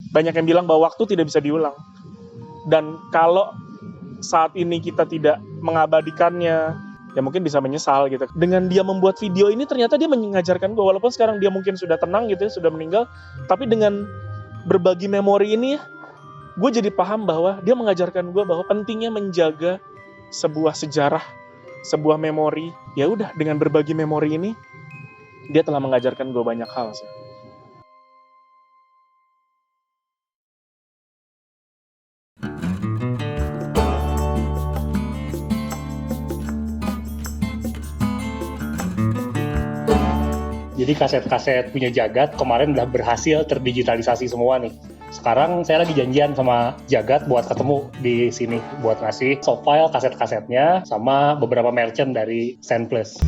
banyak yang bilang bahwa waktu tidak bisa diulang. Dan kalau saat ini kita tidak mengabadikannya, ya mungkin bisa menyesal gitu. Dengan dia membuat video ini ternyata dia mengajarkan gue, walaupun sekarang dia mungkin sudah tenang gitu ya, sudah meninggal, tapi dengan berbagi memori ini, gue jadi paham bahwa dia mengajarkan gue bahwa pentingnya menjaga sebuah sejarah, sebuah memori. Ya udah, dengan berbagi memori ini, dia telah mengajarkan gue banyak hal sih. Jadi kaset-kaset punya Jagat kemarin udah berhasil terdigitalisasi semua nih. Sekarang saya lagi janjian sama Jagat buat ketemu di sini buat ngasih soft file kaset-kasetnya sama beberapa merchant dari Sendplus.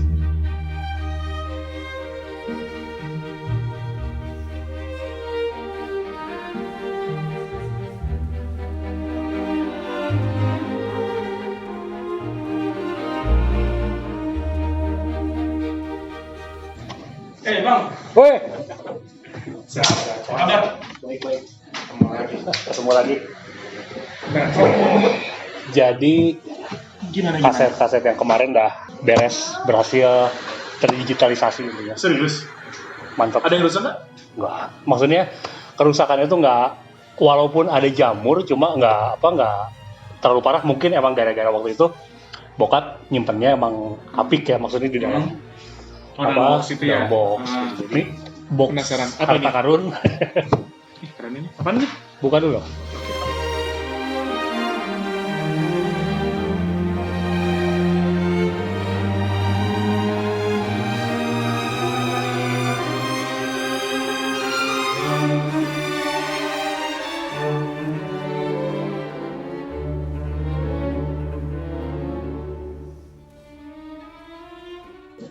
Bang. Woi, Apa kabar? baik-baik. Ketemu lagi. Jadi Gimana? kaset-kaset yang kemarin udah beres, berhasil terdigitalisasi gitu ya. Serius? Mantap. Ada yang rusak nggak? Enggak. Maksudnya kerusakannya itu nggak, walaupun ada jamur, cuma nggak terlalu parah. Mungkin emang gara-gara waktu itu bokap nyimpennya emang apik ya, maksudnya di dalam dalam box itu ya. Box. Gitu. Ini box Penasaran. Apa harta ini? karun. Keren ini. Apaan nih? Buka dulu.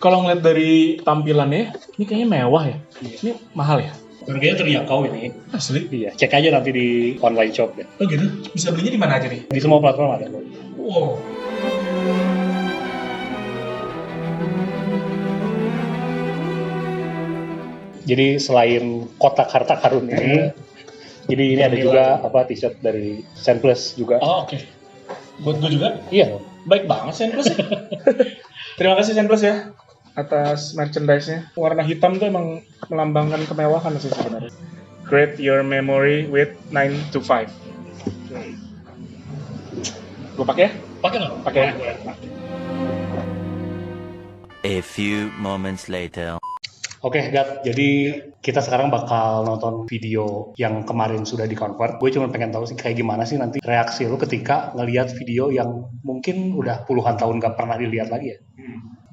Kalau ngeliat dari tampilannya, ini kayaknya mewah ya. Ini mahal ya? Harganya terjangkau ini. Asli? Iya, cek aja nanti di online shop ya. Oh gitu? Bisa belinya di mana aja nih? Di semua platform ada. Wow. Jadi selain kotak harta karun ini, jadi ini ada juga t-shirt dari Sendplus juga. Oh oke. Buat gue juga? Iya. Baik banget Sendplus. Terima kasih Sendplus ya atas merchandise-nya. Warna hitam tuh emang melambangkan kemewahan sih sebenarnya. Create your memory with 9 to 5. Gue pakai ya? Pakai nggak? Pakai ya. A few moments later. Oke, Gat. Jadi kita sekarang bakal nonton video yang kemarin sudah di-convert. Gue cuma pengen tahu sih kayak gimana sih nanti reaksi lu ketika ngelihat video yang mungkin udah puluhan tahun gak pernah dilihat lagi ya.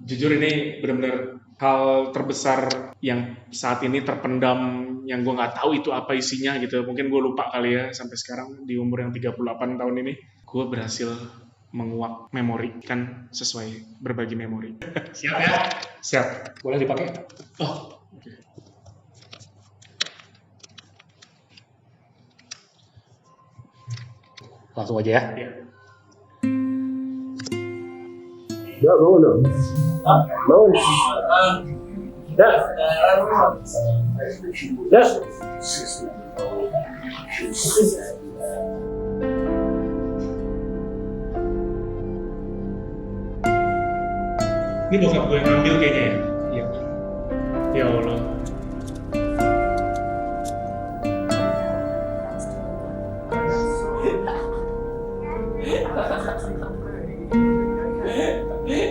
Jujur ini benar-benar hal terbesar yang saat ini terpendam, yang gue nggak tahu itu apa isinya gitu. Mungkin gue lupa kali ya, sampai sekarang di umur yang 38 tahun ini gue berhasil menguak memori, kan sesuai berbagi memori. Siap ya? Siap. Boleh dipakai? Oh, oke. Langsung aja ya. Iya. Ya, bangun. Bangun. Ya. Ya. Ini bokap gue yang ngambil kayaknya ya? Iya. Ya Allah.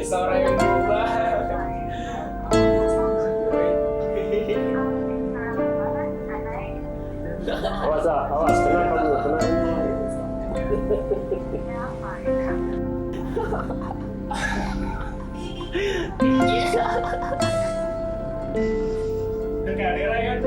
Seorang yang berubah. Awas, tenang kamu, tenang. Enggak ada kan?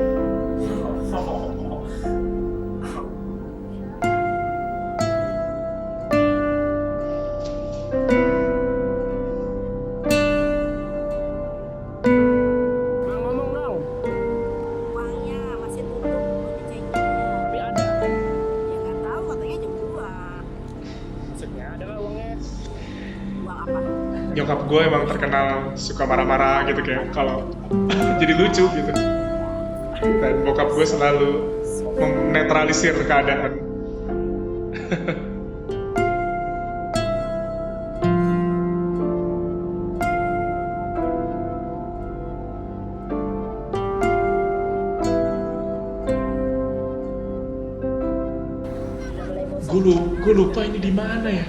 Ngomong dong. Uangnya masih tutup, mau diceknya. Tapi ada. Ya nggak tahu, katanya jam 2. Maksudnya ada nggak uangnya? Uang apa? Nyokap gue emang terkenal suka marah-marah gitu kayak kalau jadi lucu gitu. Dan bokap gue selalu menetralisir keadaan. Gue lupa ini di mana ya.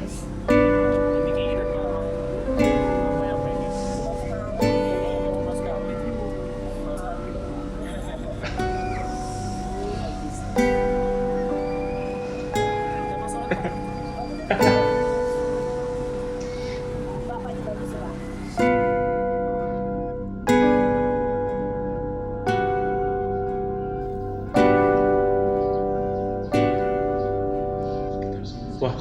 Wah.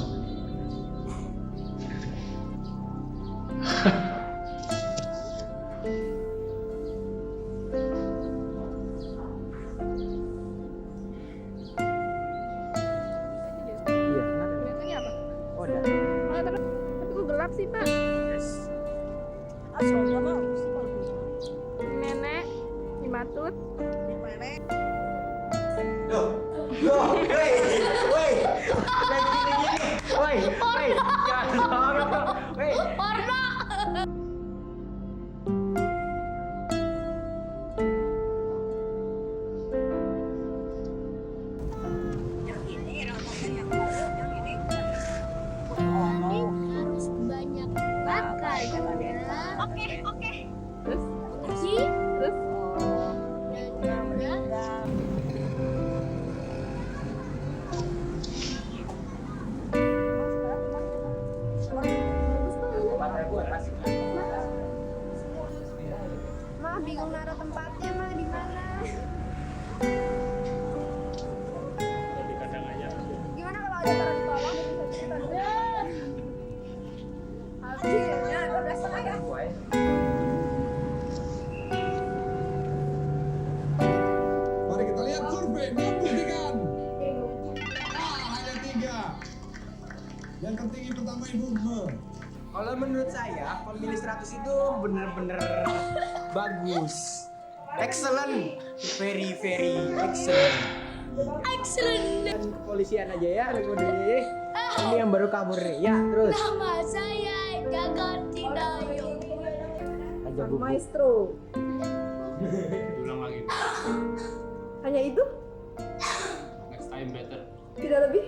Kelihatannya apa? Oh, ada. Oh, tapi kok gelap sih, Pak? Nenek, Imatut. Harus banyak pakai. Oke. Terus, Terus Mah bingung naruh tempatnya mah di mana? Gimana kalau ada taruh di bawah bisa cerita dulu? Hasilnya 12,5 ya. Mari kita lihat survei membuktikan. Hanya 3. Yang tertinggi pertama Ibu Me. Kalau menurut saya, pemilih 100 itu bener-bener bagus. Excellent. Very excellent. Dan kepolisian aja ya, Rekode. Ini yang baru kabur nih. Ya, terus. Nama saya Gagat Tidayong. Aja buku. Maestro. Ulang lagi. Hanya itu? Next time better. Tidak lebih?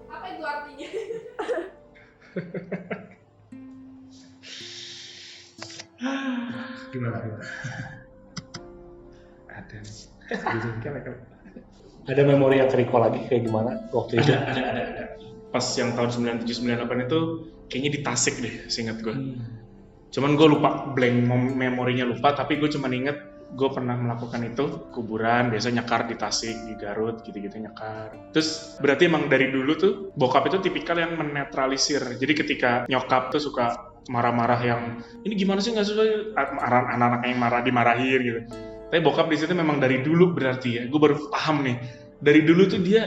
Apa itu artinya? Gimana? Ada memori yang recall lagi kayak gimana waktu itu? Ada. Pas yang tahun 97-98 itu kayaknya di Tasik deh, seingat gue. Cuman gue lupa, blank memorinya lupa, tapi gue cuma inget gue pernah melakukan itu, kuburan, biasa nyekar di Tasik, di Garut, gitu-gitu nyekar. Terus berarti emang dari dulu tuh, bokap itu tipikal yang menetralisir. Jadi ketika nyokap tuh suka marah-marah yang, ini gimana sih nggak sesuai, anak-anak yang marah, dimarahin gitu. Tapi bokap di situ memang dari dulu berarti ya, gue baru paham nih. Dari dulu tuh dia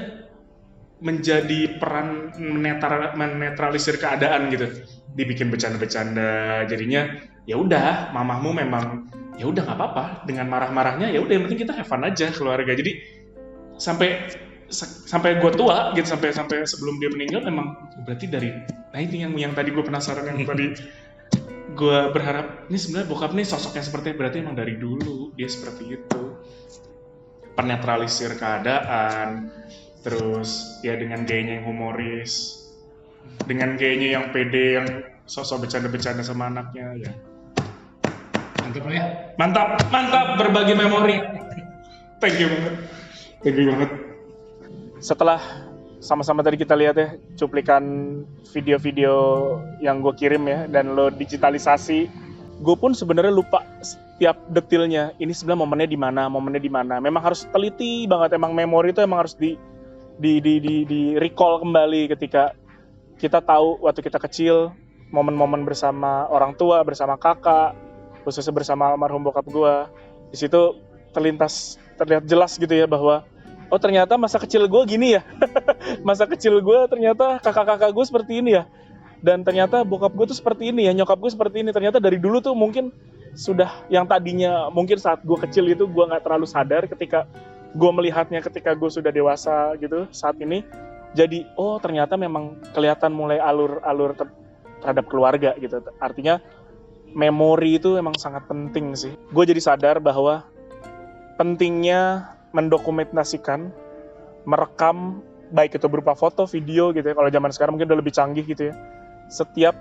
menjadi peran menetralisir keadaan gitu. Dibikin bercanda-bercanda, jadinya ya udah, mamahmu memang ya udah nggak apa-apa dengan marah-marahnya, ya udah yang penting kita have fun aja keluarga. Jadi sampai gue tua gitu, sampai sebelum dia meninggal memang berarti dari, nah ini yang tadi gue penasaran, yang tadi gue berharap ini sebenarnya bokap nih sosoknya seperti berarti emang dari dulu dia seperti itu, penetralisir keadaan, terus ya dengan gayanya yang humoris, dengan gayanya yang pede, yang sosok bercanda-bercanda sama anaknya ya. Mantap ya. Mantap berbagi memori. Thank you banget. Setelah sama-sama tadi kita lihat ya cuplikan video-video yang gue kirim ya, dan lo digitalisasi, gue pun sebenarnya lupa setiap detilnya. Ini sebenarnya momennya di mana. Memang harus teliti banget, emang memori itu emang harus di recall kembali ketika kita tahu waktu kita kecil, momen-momen bersama orang tua, bersama kakak, khususnya bersama almarhum bokap gue. Di situ terlihat jelas gitu ya bahwa oh ternyata masa kecil gue gini ya. Masa kecil gue ternyata kakak-kakak gue seperti ini ya. Dan ternyata bokap gue tuh seperti ini ya, nyokap gue seperti ini. Ternyata dari dulu tuh mungkin sudah yang tadinya mungkin saat gue kecil itu gue nggak terlalu sadar, ketika gue melihatnya ketika gue sudah dewasa gitu saat ini, jadi oh ternyata memang kelihatan mulai alur terhadap keluarga gitu. Artinya memori itu memang sangat penting sih. Gue jadi sadar bahwa pentingnya mendokumentasikan, merekam, baik itu berupa foto, video gitu ya. Kalau zaman sekarang mungkin udah lebih canggih gitu ya. Setiap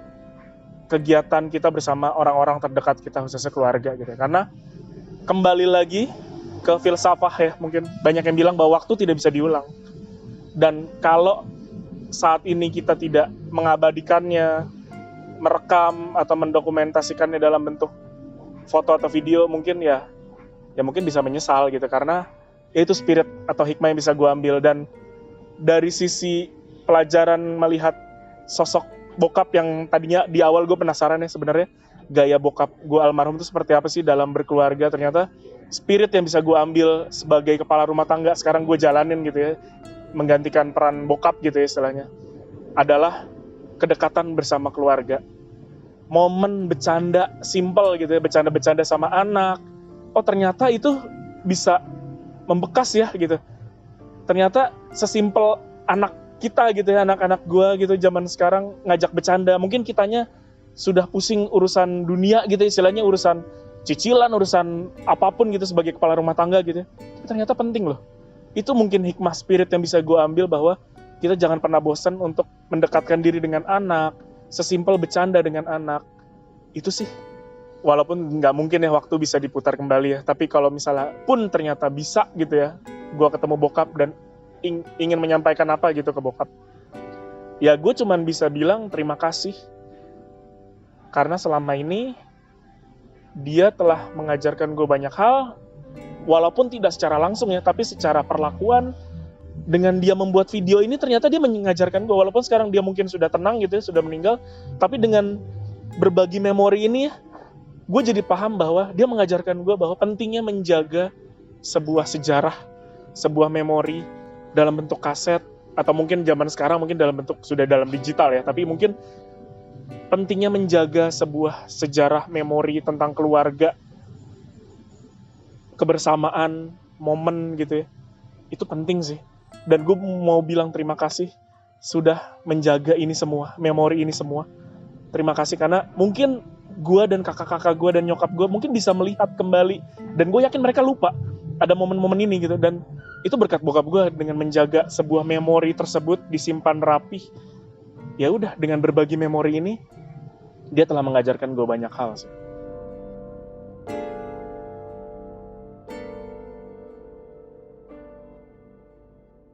kegiatan kita bersama orang-orang terdekat kita, khususnya keluarga gitu ya. Karena kembali lagi ke filsafah ya, mungkin banyak yang bilang bahwa waktu tidak bisa diulang. Dan kalau saat ini kita tidak mengabadikannya, merekam atau mendokumentasikannya dalam bentuk foto atau video, mungkin ya mungkin bisa menyesal gitu. Karena ya itu spirit atau hikmah yang bisa gue ambil. Dan dari sisi pelajaran melihat sosok bokap yang tadinya di awal gue penasaran ya sebenarnya gaya bokap gue almarhum itu seperti apa sih dalam berkeluarga, ternyata spirit yang bisa gue ambil sebagai kepala rumah tangga sekarang gue jalanin gitu ya, menggantikan peran bokap gitu ya istilahnya, adalah kedekatan bersama keluarga. Momen bercanda simple gitu ya, bercanda-bercanda sama anak, oh ternyata itu bisa membekas ya gitu. Ternyata sesimpel anak kita gitu ya, anak-anak gue gitu zaman sekarang ngajak bercanda, mungkin kitanya sudah pusing urusan dunia gitu istilahnya, urusan cicilan, urusan apapun gitu sebagai kepala rumah tangga gitu ya. Tapi ternyata penting loh. Itu mungkin hikmah spirit yang bisa gue ambil, bahwa kita jangan pernah bosan untuk mendekatkan diri dengan anak, sesimpel bercanda dengan anak. Itu sih, walaupun nggak mungkin ya waktu bisa diputar kembali ya, tapi kalau misalnya pun ternyata bisa gitu ya, gue ketemu bokap dan ingin menyampaikan apa gitu ke bokap, ya gue cuman bisa bilang terima kasih, karena selama ini dia telah mengajarkan gue banyak hal, walaupun tidak secara langsung ya, tapi secara perlakuan. Dengan dia membuat video ini ternyata dia mengajarkan gue, walaupun sekarang dia mungkin sudah tenang gitu ya, sudah meninggal, tapi dengan berbagi memori ini ya, gue jadi paham bahwa dia mengajarkan gue bahwa pentingnya menjaga sebuah sejarah, sebuah memori dalam bentuk kaset, atau mungkin zaman sekarang mungkin dalam bentuk sudah dalam digital ya, tapi mungkin pentingnya menjaga sebuah sejarah memori tentang keluarga, kebersamaan, momen gitu ya. Itu penting sih. Dan gue mau bilang terima kasih sudah menjaga ini semua, memori ini semua. Terima kasih karena mungkin gue dan kakak-kakak gue dan nyokap gue mungkin bisa melihat kembali, dan gue yakin mereka lupa ada momen-momen ini gitu. Dan itu berkat bokap gue dengan menjaga sebuah memori tersebut disimpan rapih. Ya udah, dengan berbagi memori ini dia telah mengajarkan gue banyak hal sih.